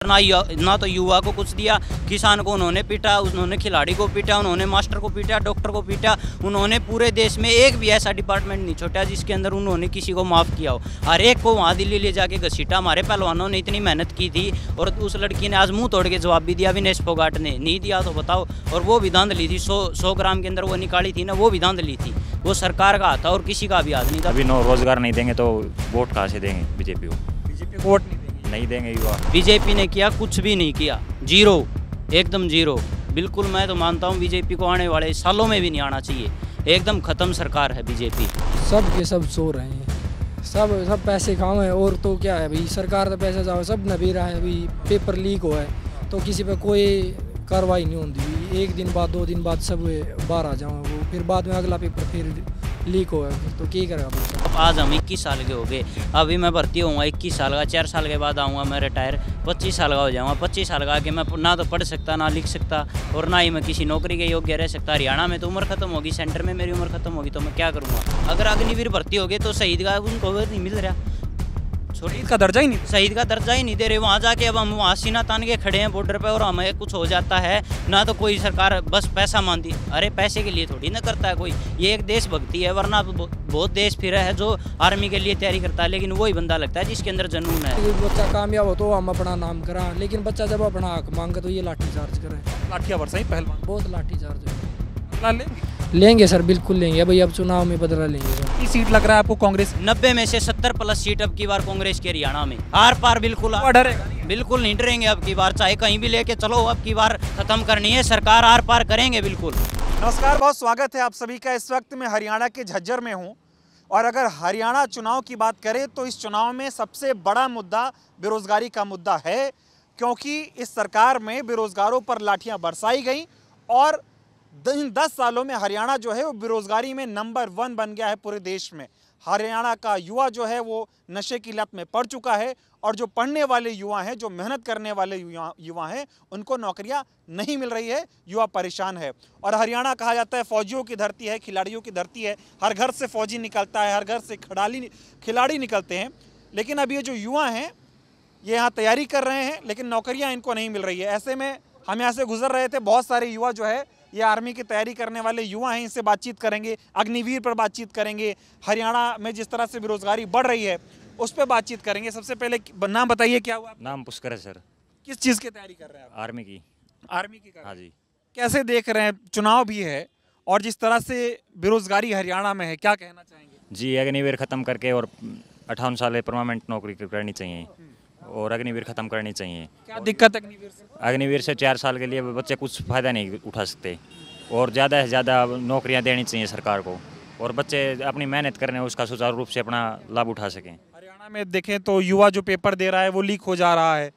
ना तो युवा को कुछ दिया, किसान को उन्होंने पीटा, उन्होंने खिलाड़ी को पीटा, उन्होंने मास्टर को पीटा, डॉक्टर को पीटा। उन्होंने पूरे देश में एक भी ऐसा डिपार्टमेंट नहीं छोड़ा जिसके अंदर उन्होंने किसी को माफ़ किया हो। हर एक को वहाँ दिल्ली ले जाके घसीटा। हमारे पहलवानों ने इतनी मेहनत की थी और उस लड़की ने आज मुंह तोड़ के जवाब भी दिया, विनेश फोगाट ने नहीं दिया तो बताओ। और वो भी धांधली थी, 100 ग्राम के अंदर वो निकाली थी ना, वो भी धांधली थी। वो सरकार का हाथ था और किसी का भी हाथ नहीं था। अभी रोजगार नहीं देंगे तो वोट कहाँ से देंगे बीजेपी को? बीजेपी को वोट नहीं देंगे युवा। बीजेपी ने किया कुछ भी नहीं किया, जीरो, एकदम जीरो। बिल्कुल मैं तो मानता हूँ बीजेपी को आने वाले सालों में भी नहीं आना चाहिए। एकदम ख़त्म सरकार है बीजेपी। सब के सब सो रहे हैं, सब पैसे खाओ हैं। और तो क्या है भाई, सरकार का पैसा जाओ सब नबी रहा है। अभी पेपर लीक हुआ है तो किसी पे कोई कार्रवाई नहीं होती। एक दिन बाद 2 दिन बाद सब बाहर आ जाओ, वो फिर बाद में अगला पेपर फिर लीक हुआ है तो क्या करेगा बच्चा। आज हम 21 साल के हो गए, अभी मैं भर्ती होऊंगा 21 साल का, 4 साल के बाद आऊँगा मैं रिटायर, 25 साल का हो जाऊँगा। 25 साल का आके मैं ना तो पढ़ सकता, ना लिख सकता और ना ही मैं किसी नौकरी के योग्य रह सकता। हरियाणा में तो उम्र खत्म होगी, सेंटर में मेरी उम्र खत्म होगी तो मैं क्या करूँगा? अगर अग्निवीर भर्ती हो गए तो शहीद का उनको नहीं मिल रहा, शहीद का दर्जा ही नहीं, शहीद का दर्जा ही नहीं दे रहे। वहाँ जाके अब हम वहाँ सीना तान के खड़े हैं बॉर्डर पे और हमें कुछ हो जाता है ना तो कोई सरकार बस पैसा मांगती। अरे पैसे के लिए थोड़ी ना करता है कोई, ये एक देशभक्ति है। वरना बहुत देश फिर है जो आर्मी के लिए तैयारी करता है, लेकिन वही बंदा लगता है जिसके अंदर जुनून है। बच्चा कामयाब हो तो हम अपना नाम करा, लेकिन बच्चा जब अपना हक मांगे तो ये लाठी चार्ज करे। लाठियाँ बरसाई पहलवान, बहुत लाठी चार्ज है। लेंगे सर, बिल्कुल लेंगे भाई। अब चुनाव में बदला लेंगे सर। कितनी सीट लग रहा है आपको कांग्रेस? 90 में से 70 प्लस सीट अब की बार कांग्रेस के हरियाणा में। आर पार बिल्कुल डरेगा, बिल्कुल नहीं डरेंगे अब की बार, चाहे कहीं भी लेके चलो। अब की बार खत्म करनी है सरकार, आर पार करेंगे बिल्कुल। नमस्कार, बहुत स्वागत है आप सभी का। इस वक्त मैं हरियाणा के झज्जर में हूँ और अगर हरियाणा चुनाव की बात करें तो इस चुनाव में सबसे बड़ा मुद्दा बेरोजगारी का मुद्दा है, क्योंकि इस सरकार में बेरोजगारों पर लाठियाँ बरसाई गई और इन 10 सालों में हरियाणा जो है वो बेरोजगारी में नंबर 1 बन गया है पूरे देश में। हरियाणा का युवा जो है वो नशे की लत में पड़ चुका है और जो पढ़ने वाले युवा हैं, जो मेहनत करने वाले युवा हैं, उनको नौकरियां नहीं मिल रही है। युवा परेशान है और हरियाणा कहा जाता है फौजियों की धरती है, खिलाड़ियों की धरती है। हर घर से फौजी निकलता है, हर घर से खिलाड़ी निकलते हैं। लेकिन अब ये जो युवा हैं ये यहाँ तैयारी कर रहे हैं लेकिन नौकरियाँ इनको नहीं मिल रही है। ऐसे में हम यहाँ से गुजर रहे थे, बहुत सारे युवा जो है ये आर्मी की तैयारी करने वाले युवा हैं, इनसे बातचीत करेंगे, अग्निवीर पर बातचीत करेंगे, हरियाणा में जिस तरह से बेरोजगारी बढ़ रही है उस पर बातचीत करेंगे। सबसे पहले नाम बताइए, क्या हुआ? नाम पुष्कर है सर। किस चीज़ की तैयारी कर रहे हैं आप? आर्मी की। आर्मी की कर रहे हैं? हाँ जी। कैसे देख रहे हैं, चुनाव भी है और जिस तरह से बेरोजगारी हरियाणा में है, क्या कहना चाहेंगे? जी, अग्निवीर खत्म करके और 58 साल परमानेंट नौकरी करनी चाहिए और अग्निवीर खत्म करनी चाहिए। क्या दिक्कत अग्निवीर से? अग्निवीर से 4 साल के लिए बच्चे कुछ फ़ायदा नहीं उठा सकते और ज़्यादा से ज़्यादा नौकरियां देनी चाहिए सरकार को और बच्चे अपनी मेहनत करने उसका सुचारू रूप से अपना लाभ उठा सकें। हरियाणा में देखें तो युवा जो पेपर दे रहा है वो लीक हो जा रहा है,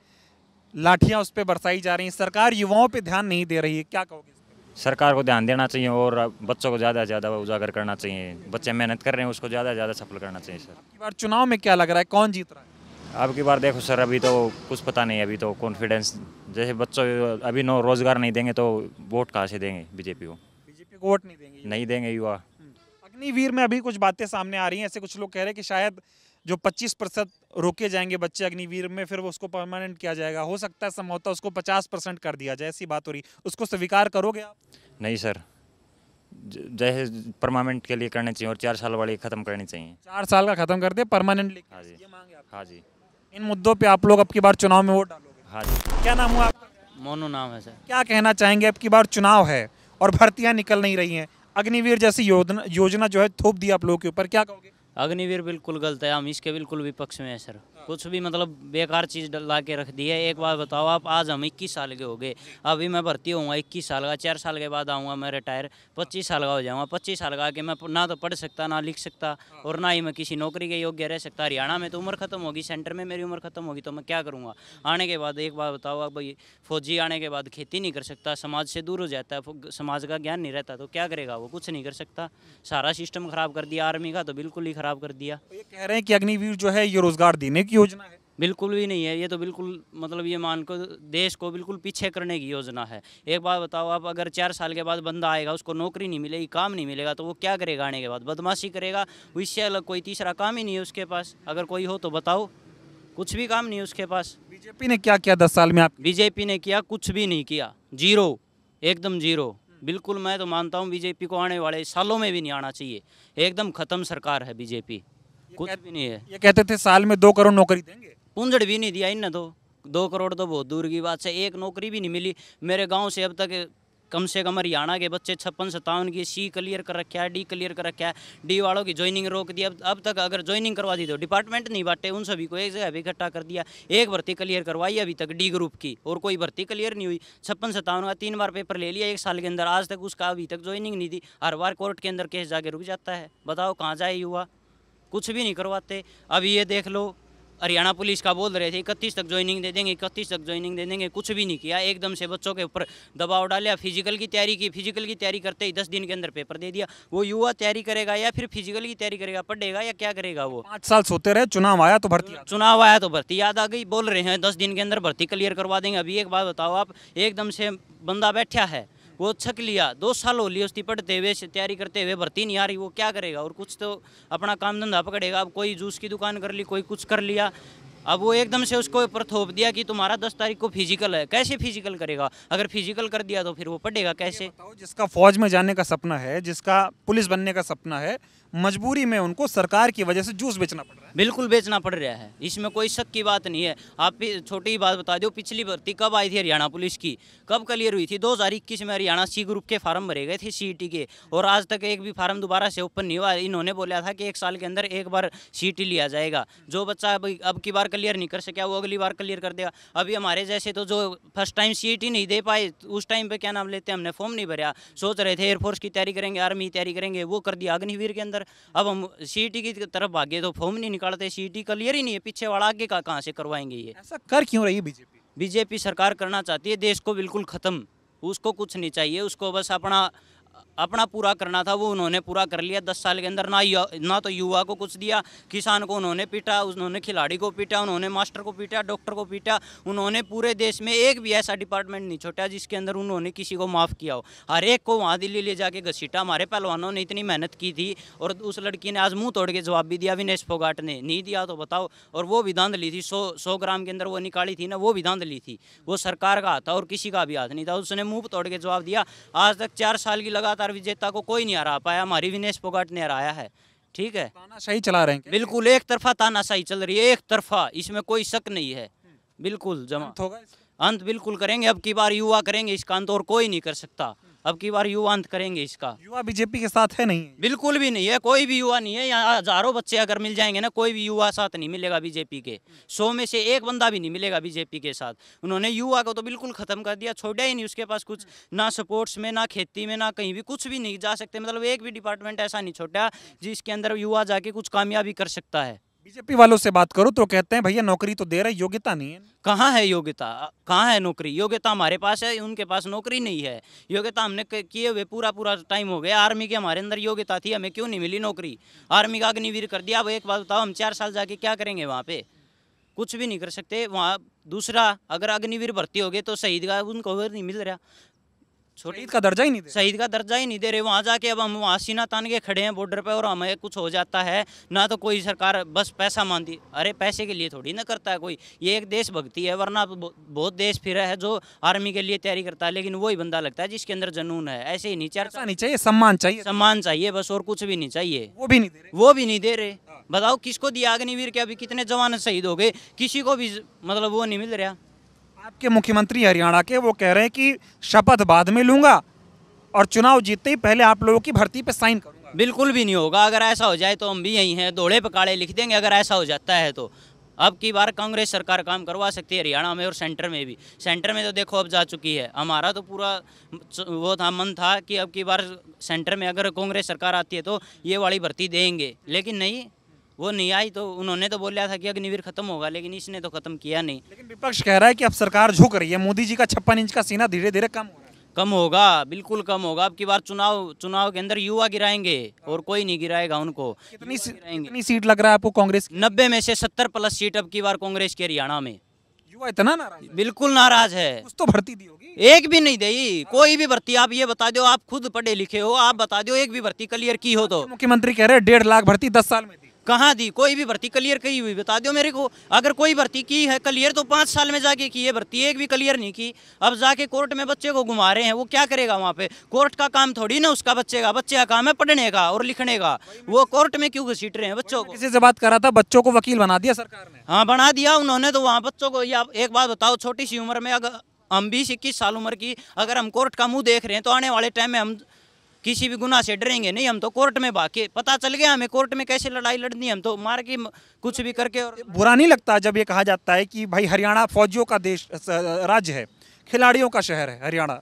लाठियाँ उस पर बरसाई जा रही हैं, सरकार युवाओं पर ध्यान नहीं दे रही है, क्या कहोगे? सरकार को ध्यान देना चाहिए और बच्चों को ज़्यादा से ज़्यादा उजागर करना चाहिए। बच्चे मेहनत कर रहे हैं उसको ज़्यादा से ज़्यादा सफल करना चाहिए सर। अब की बार चुनाव में क्या लग रहा है, कौन जीत रहा है? अब की बार देखो सर, अभी तो कुछ पता नहीं। अभी तो कॉन्फिडेंस, जैसे बच्चों अभी रोजगार नहीं देंगे तो वोट कहाँ से देंगे बीजेपी को? बीजेपी को वोट नहीं देंगे, नहीं देंगे युवा। अग्निवीर में अभी कुछ बातें सामने आ रही हैं, ऐसे कुछ लोग कह रहे हैं कि शायद जो 25% रोके जाएंगे बच्चे अग्निवीर में, फिर वो उसको परमानेंट किया जाएगा। हो सकता है संभवतः उसको 50% कर दिया जाए, ऐसी बात हो रही। उसको स्वीकार करोगे आप? नहीं सर, जैसे परमानेंट के लिए करने चाहिए और 4 साल वाली खत्म करनी चाहिए। 4 साल का खत्म कर दे, परमानेंट। हाँ जी, ये मांगे आप? हाँ जी। इन मुद्दों पे आप लोग अब की बार चुनाव में वोट डालोगे? हाँ जी। क्या नाम हुआ आपका? मोनू नाम है सर। क्या कहना चाहेंगे, अब की बार चुनाव है और भर्तियां निकल नहीं रही हैं, अग्निवीर जैसी योजना जो है थोप दी आप लोगों के ऊपर, क्या कहोगे? अग्निवीर बिल्कुल गलत है, हम इसके बिल्कुल विपक्ष में है सर। कुछ भी मतलब बेकार चीज़ ला के रख दी है। एक बार बताओ आप, आज हम 21 साल के हो गए, अभी मैं भर्ती होऊंगा 21 साल का, 4 साल के बाद आऊँगा मैं रिटायर, 25 साल का हो जाऊँगा। 25 साल का आके मैं ना तो पढ़ सकता, ना लिख सकता और ना ही मैं किसी नौकरी के योग्य रह सकता। हरियाणा में तो उम्र खत्म होगी, सेंटर में मेरी उम्र खत्म होगी तो मैं क्या करूँगा? आने के बाद एक बार बताओ आप, भाई फौजी आने के बाद खेती नहीं कर सकता, समाज से दूर हो जाता है, समाज का ज्ञान नहीं रहता तो क्या करेगा वो? कुछ नहीं कर सकता। सारा सिस्टम ख़राब कर दिया आर्मी का, तो बिल्कुल ही ख़राब कर दिया। ये कह रहे हैं कि अग्निवीर जो है ये रोजगार देने की योजना है। बिल्कुल भी नहीं है, ये तो बिल्कुल मतलब ये मान को देश को बिल्कुल पीछे करने की योजना है। एक बात बताओ आप, अगर 4 साल के बाद बंदा आएगा, उसको नौकरी नहीं मिलेगी, काम नहीं मिलेगा तो वो क्या करेगा? आने के बाद बदमाशी करेगा, इससे अलग कोई तीसरा काम ही नहीं है उसके पास। अगर कोई हो तो बताओ, कुछ भी काम नहीं है उसके पास। बीजेपी ने क्या किया 10 साल में? आप बीजेपी ने किया कुछ भी नहीं किया, जीरो, एकदम जीरो। बिल्कुल मैं तो मानता हूँ बीजेपी को आने वाले सालों में भी नहीं आना चाहिए, एकदम खत्म सरकार है बीजेपी, कुछ भी नहीं है। ये कहते थे साल में 2 करोड़ नौकरी देंगे, पूंजड़ भी नहीं दिया इनने तो। 2 करोड़ तो बहुत दूर की बात है, एक नौकरी भी नहीं मिली। मेरे गांव से अब तक कम से कम हरियाणा के बच्चे 56-57 की सी क्लियर कर रखा है, डी क्लियर कर रखा है, डी वालों की ज्वाइनिंग रोक दी। अब तक अगर ज्वाइनिंग करवा दी तो डिपार्टमेंट नहीं बांटे, उन सभी को एक जगह भी इकट्ठा कर दिया। एक भर्ती क्लियर करवाई अभी तक डी ग्रुप की, और कोई भर्ती क्लियर नहीं हुई। 56-57 का 3 बार पेपर ले लिया 1 साल के अंदर, आज तक उसका अभी तक ज्वाइनिंग नहीं दी। हर बार कोर्ट के अंदर केस जाके रुक जाता है। बताओ कहाँ जाए युवा, कुछ भी नहीं करवाते। अभी ये देख लो, हरियाणा पुलिस का बोल रहे थे 31 तक ज्वाइनिंग दे देंगे, 31 तक ज्वाइनिंग दे देंगे, कुछ भी नहीं किया। एकदम से बच्चों के ऊपर दबाव डाला। फिजिकल की तैयारी की, फिजिकल की तैयारी करते ही 10 दिन के अंदर पेपर दे दिया। वो युवा तैयारी करेगा या फिर फिजिकल की तैयारी करेगा, पढ़ेगा या क्या करेगा? वो 5 साल सोते रहे, चुनाव आया तो भर्ती चुनाव आया तो भर्ती याद आ गई। बोल रहे हैं 10 दिन के अंदर भर्ती क्लियर करवा देंगे। अभी एक बात बताओ आप, एकदम से बंदा बैठा है, वो छक लिया, 2 साल हो लिए उसकी पढ़ते हुए, तैयारी करते हुए, भर्ती नहीं आ रही, वो क्या करेगा? और कुछ तो अपना काम धंधा पकड़ेगा। अब कोई जूस की दुकान कर ली, कोई कुछ कर लिया। अब वो एकदम से उसको ऊपर थोप दिया कि तुम्हारा 10 तारीख को फिजिकल है। कैसे फिजिकल करेगा? अगर फिजिकल कर दिया तो फिर वो पढ़ेगा कैसे? बताओ, जिसका फौज में जाने का सपना है, जिसका पुलिस बनने का सपना है, मजबूरी में उनको सरकार की वजह से जूस बेचना पड़ रहा है। बिल्कुल बेचना पड़ रहा है, इसमें कोई शक की बात नहीं है। आप छोटी ही बात बता दो, पिछली भर्ती कब आई थी हरियाणा पुलिस की, कब क्लियर हुई थी? 2021 में हरियाणा सी ग्रुप के फार्म भरे गए थे सीईटी के, और आज तक एक भी फार्म दोबारा से ओपन नहीं हुआ। इन्होंने बोला था कि 1 साल के अंदर एक बार सीईटी लिया जाएगा। जो बच्चा अब की बार क्लियर नहीं कर सका वो अगली बार क्लियर कर देगा। अभी हमारे जैसे तो जो फर्स्ट टाइम सीईटी नहीं दे पाए, उस टाइम पे क्या नाम लेते, हमने फॉर्म नहीं भरा, सोच रहे थे एयरफोर्स की तैयारी करेंगे, आर्मी की तैयारी करेंगे, वो कर दिया अग्निवीर के अंदर। अब हम सीईटी की तरफ भागे तो फॉर्म नहीं निकालते, सीईटी क्लियर ही नहीं है, पीछे वाला आगे का कहाँ से करवाएंगे? ये ऐसा कर क्यों रही है बीजेपी? बीजेपी सरकार करना चाहती है देश को बिल्कुल ख़त्म। उसको कुछ नहीं चाहिए, उसको बस अपना पूरा करना था, वो उन्होंने पूरा कर लिया 10 साल के अंदर। ना तो युवा को कुछ दिया, किसान को उन्होंने पीटा, उन्होंने खिलाड़ी को पीटा, उन्होंने मास्टर को पीटा, डॉक्टर को पीटा। उन्होंने पूरे देश में एक भी ऐसा डिपार्टमेंट नहीं छोड़ा जिसके अंदर उन्होंने किसी को माफ़ किया हो। हर एक को वहाँ दिल्ली ले जाके घसीटा। हमारे पहलवानों ने इतनी मेहनत की थी, और उस लड़की ने आज मुँह तोड़ के जवाब भी दिया, विनेश फोगाट ने। नहीं दिया तो बताओ। और वो भी धांधली थी, 100 ग्राम के अंदर वो निकाली थी ना, वो भी धांधली थी। वो सरकार का हाथ था और किसी का भी हाथ नहीं था। उसने मुँह तोड़ के जवाब दिया। आज तक 4 साल की लगातार विजेता को कोई नहीं हरा पाया, हमारी विनेश फोगाट ने हराया है। ठीक है, तानाशाही चला रहे हैं क्या? बिल्कुल एक तरफा तानाशाही चल रही है, एक तरफा, इसमें कोई शक नहीं है। बिल्कुल जमा होगा इसका? अंत बिल्कुल करेंगे। अब की बार युवा करेंगे इसका अंत, और कोई नहीं कर सकता। अब की बार युवा अंत करेंगे इसका। युवा बीजेपी के साथ है नहीं? बिल्कुल भी नहीं है, कोई भी युवा नहीं है। यहाँ हजारों बच्चे अगर मिल जाएंगे ना, कोई भी युवा साथ नहीं मिलेगा बीजेपी के। 100 में से 1 बंदा भी नहीं मिलेगा बीजेपी के साथ। उन्होंने युवा को तो बिल्कुल खत्म कर दिया, छोड़ा ही नहीं उसके पास कुछ, ना स्पोर्ट्स में, ना खेती में, ना कहीं भी, कुछ भी नहीं जा सकते। मतलब एक भी डिपार्टमेंट ऐसा नहीं छोड़ा जिसके अंदर युवा जाके कुछ कामयाबी कर सकता है। बीजेपी वालों से बात करो तो कहते हैं भैया नौकरी तो दे रहे, योग्यता नहीं है। कहाँ है योग्यता? कहाँ है नौकरी? योग्यता हमारे पास है, उनके पास नौकरी नहीं है। योग्यता हमने किए हुए पूरा टाइम हो गया। आर्मी की हमारे अंदर योग्यता थी, हमें क्यों नहीं मिली नौकरी? आर्मी का अग्निवीर कर दिया। अब एक बात बताओ, हम 4 साल जाके क्या करेंगे वहाँ पे? कुछ भी नहीं कर सकते वहाँ। दूसरा, अगर अग्निवीर भर्ती हो गए तो शहीद का उनको नहीं मिल रहा, शहीद का दर्जा ही नहीं दे। शहीद का दर्जा ही नहीं दे रहे वहाँ जाके। अब हम वहाँ सीना तान के खड़े हैं बॉर्डर पे, और हमें कुछ हो जाता है ना तो कोई सरकार बस पैसा मांगती। अरे पैसे के लिए थोड़ी ना करता है कोई, ये एक देशभक्ति है। वरना बहुत देश फिर है जो आर्मी के लिए तैयारी करता है, लेकिन वही बंदा लगता है जिसके अंदर जुनून है। ऐसे ही नहीं ऐसा नहीं चाहिए, सम्मान चाहिए। सम्मान चाहिए बस, और कुछ भी नहीं चाहिए। वो भी नहीं दे रहे। वो भी नहीं दे रहे। बताओ किसको दिया अग्निवीर के? अभी कितने जवान शहीद हो गए, किसी को भी मतलब वो नहीं मिल रहा। आपके मुख्यमंत्री हरियाणा के वो कह रहे हैं कि शपथ बाद में लूंगा और चुनाव जीतते ही पहले आप लोगों की भर्ती पे साइन करूंगा। बिल्कुल भी नहीं होगा। अगर ऐसा हो जाए तो हम भी यही हैं, दौड़े पकाड़े लिख देंगे। अगर ऐसा हो जाता है तो अब की बार कांग्रेस सरकार काम करवा सकती है हरियाणा में, और सेंटर में भी। सेंटर में तो देखो अब जा चुकी है। हमारा तो पूरा वो था, मन था कि अब की बार सेंटर में अगर कांग्रेस सरकार आती है तो ये वाली भर्ती देंगे, लेकिन नहीं, वो नहीं आई। तो उन्होंने तो बोला था कि अग्निवीर खत्म होगा, लेकिन इसने तो खत्म किया नहीं। लेकिन विपक्ष कह रहा है कि अब सरकार झुक रही है, मोदी जी का 56 इंच का सीना धीरे धीरे कम हो रहा है। कम होगा, बिल्कुल कम होगा। अब की बार चुनाव के अंदर युवा गिराएंगे, और कोई नहीं गिराएगा उनको। कितनी सीट लग रहा है आपको कांग्रेस की? 90 में से 70 प्लस सीट अब की बार कांग्रेस की हरियाणा में। युवा इतना नाराज है? बिल्कुल नाराज है। कुछ तो भर्ती दी होगी। एक भी नहीं दी, कोई भी भर्ती। आप ये बता दो, आप खुद पढ़े लिखे हो, आप बता दो एक भी भर्ती क्लियर की हो तो। मुख्यमंत्री कह रहे हैं 1.5 लाख भर्ती 10 साल में दी। कहाँ दी? कोई भी भर्ती क्लियर की हुई बता दो मेरे को। अगर कोई भर्ती की है क्लियर तो 5 साल में जाके की है भर्ती, एक भी क्लियर नहीं की। अब जाके कोर्ट में बच्चे को घुमा रहे हैं, वो क्या करेगा वहाँ पे? कोर्ट का काम थोड़ी ना उसका बच्चे का काम है पढ़ने का और लिखने का। वो कोर्ट में क्यों घसीट रहे हैं बच्चों को? किसी से बात कर रहा था, बच्चों को वकील बना दिया सरकार ने। हाँ बना दिया उन्होंने तो वहाँ बच्चों को। या एक बात बताओ, छोटी सी उम्र में अगर हम 20-21 साल उम्र की अगर हम कोर्ट का मुंह देख रहे हैं तो आने वाले टाइम में हम किसी भी गुनाह से डरेंगे नहीं। हम तो कोर्ट में भागे, पता चल गया हमें कोर्ट में कैसे लड़ाई लड़नी है, हम तो मार के कुछ भी करके। और बुरा नहीं लगता जब ये कहा जाता है कि भाई हरियाणा फौजियों का देश राज्य है, खिलाड़ियों का शहर है हरियाणा,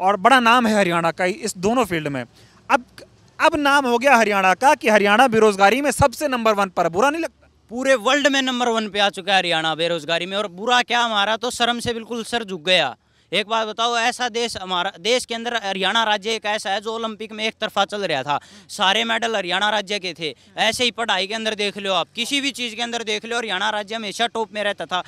और बड़ा नाम है हरियाणा का इस दोनों फील्ड में। अब नाम हो गया हरियाणा का कि हरियाणा बेरोजगारी में सबसे नंबर 1 पर है। बुरा नहीं लगता? पूरे वर्ल्ड में नंबर 1 पे आ चुका है हरियाणा बेरोजगारी में। और बुरा क्या, हमारा तो शर्म से बिल्कुल सर झुक गया। एक बात बताओ, ऐसा देश, हमारा देश के अंदर हरियाणा राज्य एक ऐसा है जो ओलंपिक में एक तरफा चल रहा था, सारे मेडल हरियाणा राज्य के थे। ऐसे ही पढ़ाई के अंदर देख लो, आप किसी भी चीज़ के अंदर देख लो, हरियाणा राज्य हमेशा टॉप में रहता था।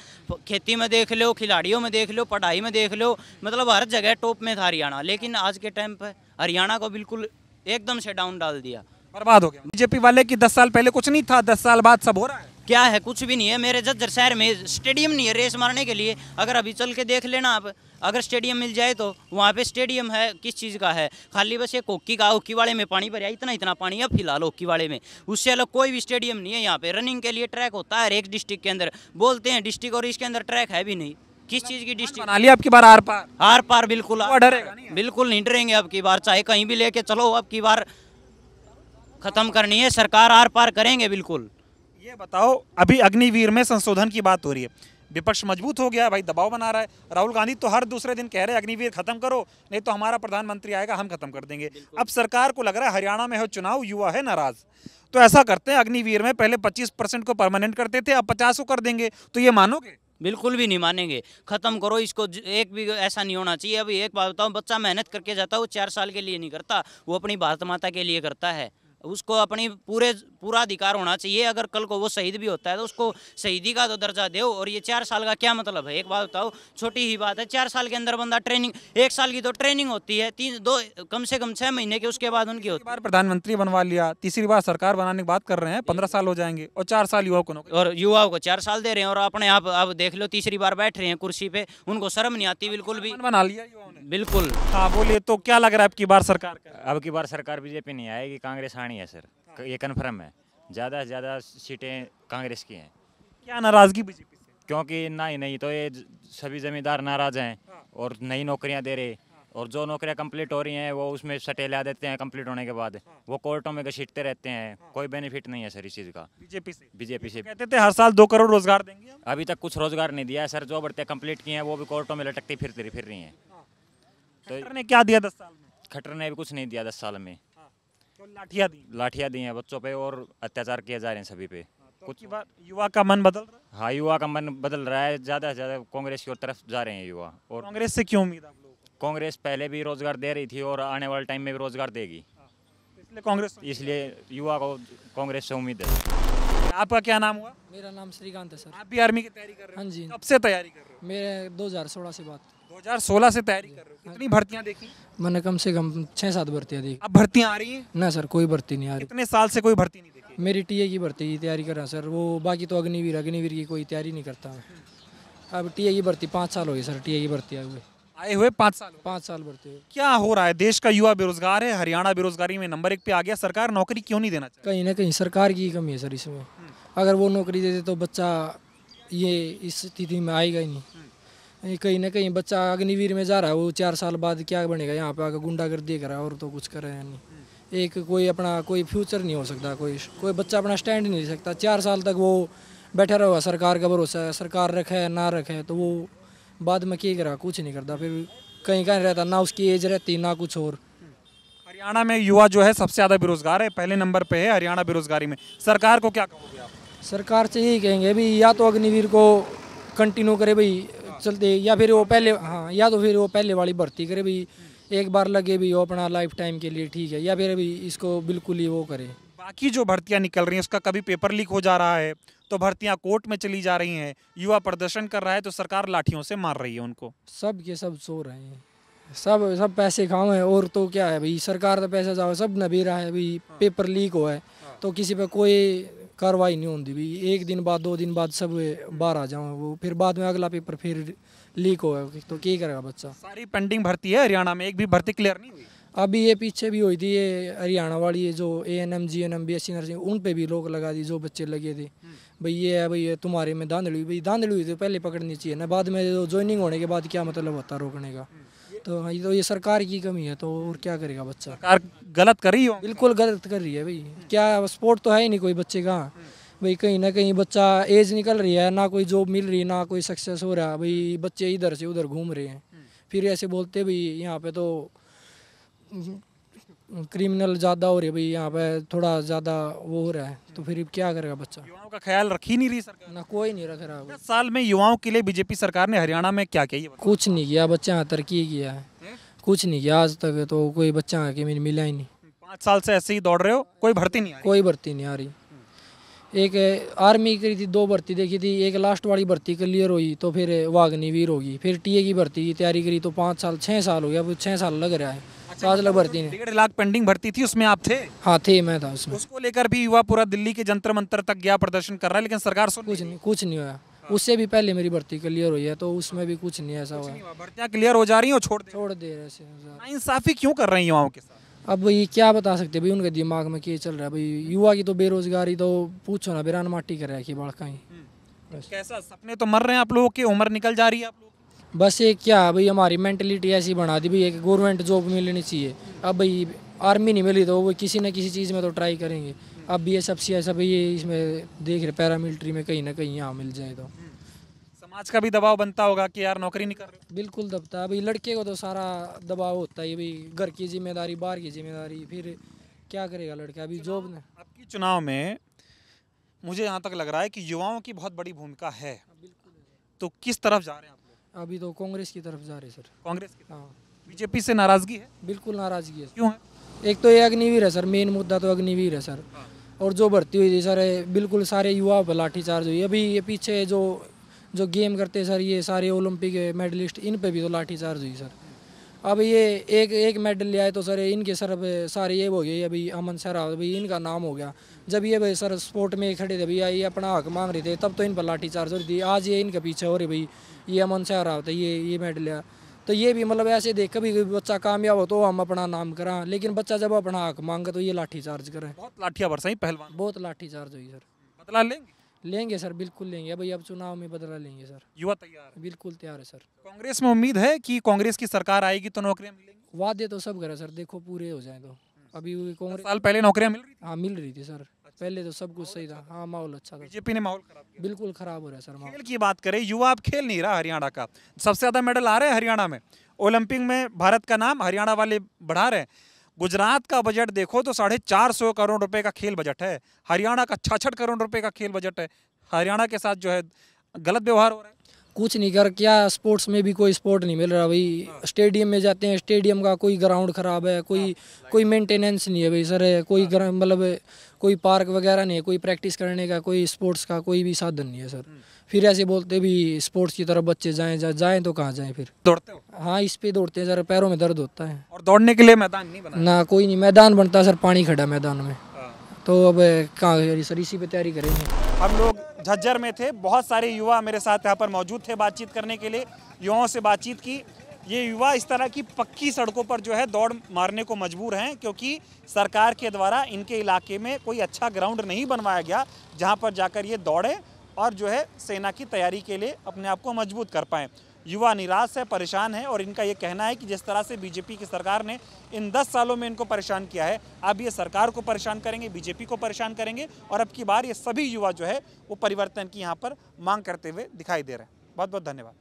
खेती में देख लो, खिलाड़ियों में देख लो, पढ़ाई में देख लो, मतलब हर जगह टॉप में था हरियाणा। लेकिन आज के टाइम पर हरियाणा को बिल्कुल एकदम से डाउन डाल दिया, बर्बाद हो गया। बीजेपी वाले की 10 साल पहले कुछ नहीं था, 10 साल बाद सब हो रहा है। क्या है? कुछ भी नहीं है। मेरे झज्जर शहर में स्टेडियम नहीं है रेस मारने के लिए। अगर अभी चल के देख लेना आप, अगर स्टेडियम मिल जाए तो वहाँ पे स्टेडियम है किस चीज़ का है? खाली बस एक हॉकी का, हॉकी वाले में पानी भरा, इतना पानी है फिलहाल हॉकी वाले में। उससे अलग कोई भी स्टेडियम नहीं है यहाँ पे। रनिंग के लिए ट्रैक होता है एक डिस्ट्रिक्ट के अंदर, बोलते हैं डिस्ट्रिक्ट, और इसके अंदर ट्रैक है भी नहीं। किस चीज़ की डिस्ट्रिक्ट बना लिया अब की बार आर पार? आर पार बिल्कुल डरेगा नहीं? बिल्कुल नहीं डरेंगे अब की बार, चाहे कहीं भी लेके चलो। अब की बार खत्म करनी है सरकार, आर पार करेंगे बिल्कुल। ये बताओ, अभी अग्निवीर में संशोधन की बात हो रही है, विपक्ष मजबूत हो गया है भाई, दबाव बना रहा है। राहुल गांधी तो हर दूसरे दिन कह रहे हैं अग्निवीर खत्म करो, नहीं तो हमारा प्रधानमंत्री आएगा, हम खत्म कर देंगे। अब सरकार को लग रहा है हरियाणा में हो चुनाव, युवा है नाराज, तो ऐसा करते हैं अग्निवीर में पहले 25% को परमानेंट करते थे, अब 50 को कर देंगे, तो ये मानोगे? बिल्कुल भी नहीं मानेंगे। खत्म करो इसको, एक भी ऐसा नहीं होना चाहिए। अभी एक बात बताऊं, बच्चा मेहनत करके जाता है, वो 4 साल के लिए नहीं करता, वो अपनी भारत माता के लिए करता है। उसको अपनी पूरा अधिकार होना चाहिए। अगर कल को वो शहीद भी होता है तो उसको शहीदी का तो दर्जा दो। और ये 4 साल का क्या मतलब है? एक बात बताओ, छोटी ही बात है, 4 साल के अंदर बंदा ट्रेनिंग, 1 साल की तो ट्रेनिंग होती है, कम से कम 6 महीने के उसके बाद उनकी होती है। बार प्रधानमंत्री बनवा लिया, तीसरी बार सरकार बनाने की बात कर रहे हैं, 15 साल हो जाएंगे, और 4 साल युवाओं को नौकरी, और युवाओं को 4 साल दे रहे हैं। और अपने आप अब देख लो, तीसरी बार बैठ रहे हैं कुर्सी पे, उनको शर्म नहीं आती बिल्कुल भी। बना लिया युवाओं ने। बिल्कुल। हाँ बोलिए, तो क्या लग रहा है अब की बार सरकार का? अब की बार सरकार बीजेपी नहीं आएगी, कांग्रेस आनी है सर, ये कन्फर्म है। ज़्यादा से ज़्यादा सीटें कांग्रेस की हैं। क्या नाराजगी बीजेपी से? क्योंकि नहीं तो ये सभी जमींदार नाराज हैं और नई नौकरियां दे रहे, और जो नौकरियां कंप्लीट हो रही हैं वो उसमें सटे ला देते हैं कंप्लीट होने के बाद, वो कोर्टों में घसीटते रहते हैं। कोई बेनिफिट नहीं है सर इस चीज़ का बीजेपी से। कहते थे हर साल 2 करोड़ रोजगार देंगे, अभी तक कुछ रोजगार नहीं दिया है सर। जो बढ़ते कंप्लीट किए हैं वो भी कोर्टों में लटकती फिर रही हैं। खट्टर ने क्या दिया 10 साल में? खट्टर ने भी कुछ नहीं दिया 10 साल में। लाठियां दी हैं बच्चों पे और अत्याचार किए जा रहे हैं सभी पे। कुछ बात युवा का मन बदल रहा है? हाँ, युवा का मन बदल रहा है, ज़्यादा से ज़्यादा कांग्रेस की तरफ जा रहे हैं युवा। और कांग्रेस से क्यों उम्मीद आप लोगों को? कांग्रेस पहले भी रोजगार दे रही थी और आने वाले टाइम में भी रोजगार देगी, इसलिए कांग्रेस, इसलिए युवा को कांग्रेस से उम्मीद है। आपका क्या नाम हुआ? मेरा नाम श्रीकांत है सर। आप भी आर्मी की तैयारी कर रहे हो? हाँ जी। कब से तैयारी कर रहे हो? मेरे 2016 से बात। 2016 से तैयारी कर रहे हो? कितनी भर्तियां देखी? मैंने कम से कम 6-7 भर्तियाँ देखी। अब भर्तियां आ रही हैं? ना सर, कोई भर्ती नहीं आ रही। कितने साल से कोई भर्ती नहीं देखी? मेरी टीए की भर्ती की तैयारी कर रहा सर, वो बाकी तो अग्निवीर की कोई तैयारी नहीं करता मैं। अब टीए की भर्ती 5 साल हो गई सर, टीए की भर्ती आए हुए 5 साल। 5 साल भर्ती हुई। क्या हो रहा है? देश का युवा बेरोजगार है, हरियाणा बेरोजगारी में नंबर 1 पे आ गया, सरकार नौकरी क्यों नहीं देना चाहती? कहीं ना कहीं सरकार की कमी है सर इसमें। अगर वो नौकरी देते तो बच्चा ये इस स्थिति में आएगा ही नहीं। कहीं ना कहीं बच्चा अग्निवीर में जा रहा है, वो 4 साल बाद क्या बनेगा? यहाँ पे आकर गुंडागर्दी करा और तो कुछ करे नहीं। एक कोई अपना कोई फ्यूचर नहीं हो सकता, कोई बच्चा अपना स्टैंड नहीं ले सकता। 4 साल तक वो बैठा रहा, सरकार का भरोसा है, सरकार रखे ना रखे, तो वो बाद में क्या करा? कुछ नहीं करता, फिर कहीं रहता, ना उसकी एज रहती ना कुछ और। हरियाणा में युवा जो है सबसे ज़्यादा बेरोजगार है, पहले नंबर पे है हरियाणा बेरोजगारी में। सरकार को क्या कहोगे आप? सरकार से यही कहेंगे भाई, या तो अग्निवीर को कंटिन्यू करे भाई चलते, या फिर वो पहले, हाँ, या तो फिर वो पहले वाली भर्ती करे भाई, एक बार लगे भी वो अपना लाइफ टाइम के लिए ठीक है, या फिर अभी इसको बिल्कुल ही वो करे। बाकी जो भर्तियां निकल रही हैं उसका कभी पेपर लीक हो जा रहा है, तो भर्तियां कोर्ट में चली जा रही हैं, युवा प्रदर्शन कर रहा है तो सरकार लाठियों से मार रही है उनको। सब के सब सो रहे हैं, सब पैसे खाओ हैं, और तो क्या है भाई, सरकार तो पैसा जाओ सब न भी रहा है भाई। पेपर लीक हुआ है, तो किसी पे कोई कार्रवाई नहीं होती भी। एक दिन बाद 2 दिन बाद सब बाहर आ जाओ, वो फिर बाद में अगला पेपर फिर लीक हो तो क्या करेगा बच्चा। सारी पेंडिंग भर्ती है हरियाणा में, एक भी भर्ती क्लियर नहीं हुई। अभी ये पीछे भी हुई थी ये हरियाणा वाली, ये जो ANM GNM BSc नर्सिंग, उन पे भी लोग लगा दी जो बच्चे लगे थे। भाई ये है, भाई ये तुम्हारे में धांधली हुई, भाई धांधली हुई तो पहले पकड़नी चाहिए ना, बाद में जो ज्वाइनिंग होने के बाद क्या मतलब होता रोकने का। तो ये सरकार की कमी है, तो और क्या करेगा बच्चा। सरकार गलत कर रही हो। बिल्कुल गलत कर रही है भाई, क्या स्पोर्ट तो है ही नहीं कोई बच्चे का। भाई कहीं ना कहीं बच्चा एज निकल रही है, ना कोई जॉब मिल रही, ना कोई सक्सेस हो रहा, भाई बच्चे इधर से उधर घूम रहे हैं। फिर ऐसे बोलते भाई यहाँ पे तो क्रिमिनल ज़्यादा हो रही है, भाई यहाँ पे थोड़ा ज़्यादा वो हो रहा है, तो फिर क्या करेगा बच्चा। युवाओं का ख्याल रख ही नहीं रही सरकार। ना कोई नहीं रख रहा। 10 साल में युवाओं के लिए बीजेपी सरकार ने हरियाणा में क्या किया? कुछ नहीं किया, बच्चा यहाँ तरक्की किया है, कुछ नहीं किया आज तक, तो कोई बच्चा आके मिला ही नहीं। 5 साल से ऐसे ही दौड़ रहे हो, कोई भर्ती नहीं आई। कोई भर्ती नहीं आ रही। एक आर्मी करी थी, 2 भर्ती देखी थी, एक लास्ट वाली भर्ती क्लियर हुई तो फिर वो अग्निवीर होगी, फिर TA की भर्ती की तैयारी करी तो 5 साल 6 साल हो गया, अब 6 साल लग रहा है। 5 लाख भर्ती नहीं। 1.5 लाख पेंडिंग भर्ती थी, उसमें आप थे? हाँ थे, मैं था उसमें। उसको लेकर भी युवा पूरा दिल्ली के जंतर मंतर तक गया, प्रदर्शन कर रहा है, लेकिन सरकार सुन कुछ नहीं हुआ। उससे भी पहले मेरी भर्ती क्लियर हुई है, तो उसमें भी कुछ नहीं ऐसा हुआ। भर्तियां क्लियर हो जा रही हैं, छोड़ दे रहे ऐसे। इंसाफी क्यों कर रहे हैं युवाओं के साथ? अब ये क्या बता सकते भाई, उनके दिमाग में क्या चल रहा है। भाई युवा की तो बेरोजगारी तो पूछो ना, बेरान माटी कर रहा है कि बड़का ही। कैसा सपने तो मर रहे हैं आप लोगों की, उम्र निकल जा रही है आप लोग। बस ये क्या भाई, हमारी मेंटलिटी ऐसी बना दी भाई, एक गवर्नमेंट जॉब मिलनी चाहिए। अब भाई आर्मी नहीं मिली तो वो किसी न किसी चीज़ में तो ट्राई करेंगे। अब BSF CSF भाई ये इसमें देख रहे पैरामिलिट्री में कहीं ना कहीं यहाँ मिल जाए तो। समाज का भी दबाव बनता होगा कि यार नौकरी नहीं कर रहे। बिल्कुल दबता है भाई, लड़के को तो सारा दबाव होता है भाई, घर की जिम्मेदारी, बाहर की जिम्मेदारी, फिर क्या करेगा लड़का। अभी जॉब ने आपकी चुनाव में मुझे यहाँ तक लग रहा है कि युवाओं की बहुत बड़ी भूमिका है, तो किस तरफ जा रहे हैं आप लोग? अभी तो कांग्रेस की तरफ जा रहे सर। कांग्रेस की? हाँ बीजेपी से नाराजगी है? बिल्कुल नाराजगी है। क्यों है? एक तो ये अग्निवीर है सर, मेन मुद्दा तो अग्निवीर है सर। और जो भर्ती हुई थी सर, बिल्कुल सारे युवा पर लाठीचार्ज हुई। अभी ये पीछे जो गेम करते सर, ये सारे ओलंपिक मेडलिस्ट, इन पे भी तो लाठीचार्ज हुई सर। अब ये एक मेडल ले आए तो सर इनके सर सारे ये हो गए, अभी अमन सहरावत भाई इनका नाम हो गया। जब ये भाई सर स्पोर्ट में खड़े थे भैया, ये अपना हक मांग रहे थे, तब तो इन पर लाठीचार्ज हो रही थी। आज ये इनके पीछे हो रही भाई, ये अमन सहरावत है, ये मेडल लिया। तो ये भी मतलब ऐसे देख कभी बच्चा कामयाब हो तो हम अपना नाम करा, लेकिन बच्चा जब अपना हक मांगे तो ये लाठीचार्ज करें। बहुत लाठियां बरसाई पहलवान। बहुत लाठीचार्ज हुई सर। बदला लेंगे? लेंगे सर, बिल्कुल लेंगे भाई, अब चुनाव में बदला लेंगे सर। युवा तैयार है? बिल्कुल तैयार है सर। कांग्रेस में उम्मीद है कि कांग्रेस की सरकार आएगी तो नौकरियां मिलेंगी? वादे तो सब करे सर, देखो पूरे हो जाए तो। अभी 10 साल पहले नौकरियां मिल रही थी? हाँ मिल रही थी सर, पहले तो सब कुछ सही था। हाँ माहौल अच्छा था। बीजेपी ने माहौल खराब किया। बिल्कुल खराब हो रहा है सर माहौल। खेल की बात करें, युवा अब खेल नहीं रहा हरियाणा का। सबसे ज्यादा मेडल आ रहे हैं हरियाणा में, ओलंपिक में भारत का नाम हरियाणा वाले बढ़ा रहे हैं। गुजरात का बजट देखो तो 450 करोड़ रुपए का खेल बजट है, हरियाणा का 66 करोड़ रुपए का खेल बजट है। हरियाणा के साथ जो है गलत व्यवहार हो रहा है। कुछ नहीं कर, क्या स्पोर्ट्स में भी कोई स्पोर्ट नहीं मिल रहा भाई। स्टेडियम में जाते हैं, स्टेडियम का कोई ग्राउंड खराब है, कोई मेंटेनेंस नहीं है भाई सर, कोई मतलब कोई पार्क वगैरह नहीं है, कोई प्रैक्टिस करने का, कोई स्पोर्ट्स का कोई भी साधन नहीं है सर। फिर ऐसे बोलते भी स्पोर्ट्स की तरफ बच्चे जाएं तो कहाँ जाएं फिर। दौड़ते हो? हाँ इस पे दौड़ते हैं सर, पैरों में दर्द होता है। और दौड़ने के लिए मैदान नहीं बना? ना कोई नहीं मैदान बनता सर, पानी खड़ा मैदान में, तो अब कहाँ सर, इसी पे तैयारी करेंगे। हम लोग झज्जर में थे, बहुत सारे युवा मेरे साथ यहाँ पर मौजूद थे बातचीत करने के लिए। युवाओं से बातचीत की। ये युवा इस तरह की पक्की सड़कों पर जो है दौड़ मारने को मजबूर हैं, क्योंकि सरकार के द्वारा इनके इलाके में कोई अच्छा ग्राउंड नहीं बनवाया गया जहाँ पर जाकर ये दौड़े और जो है सेना की तैयारी के लिए अपने आप को मजबूत कर पाएँ। युवा निराश है, परेशान है, और इनका ये कहना है कि जिस तरह से बीजेपी की सरकार ने इन 10 सालों में इनको परेशान किया है, अब ये सरकार को परेशान करेंगे, बीजेपी को परेशान करेंगे, और अब की बार ये सभी युवा जो है वो परिवर्तन की यहाँ पर मांग करते हुए दिखाई दे रहे हैं। बहुत बहुत धन्यवाद।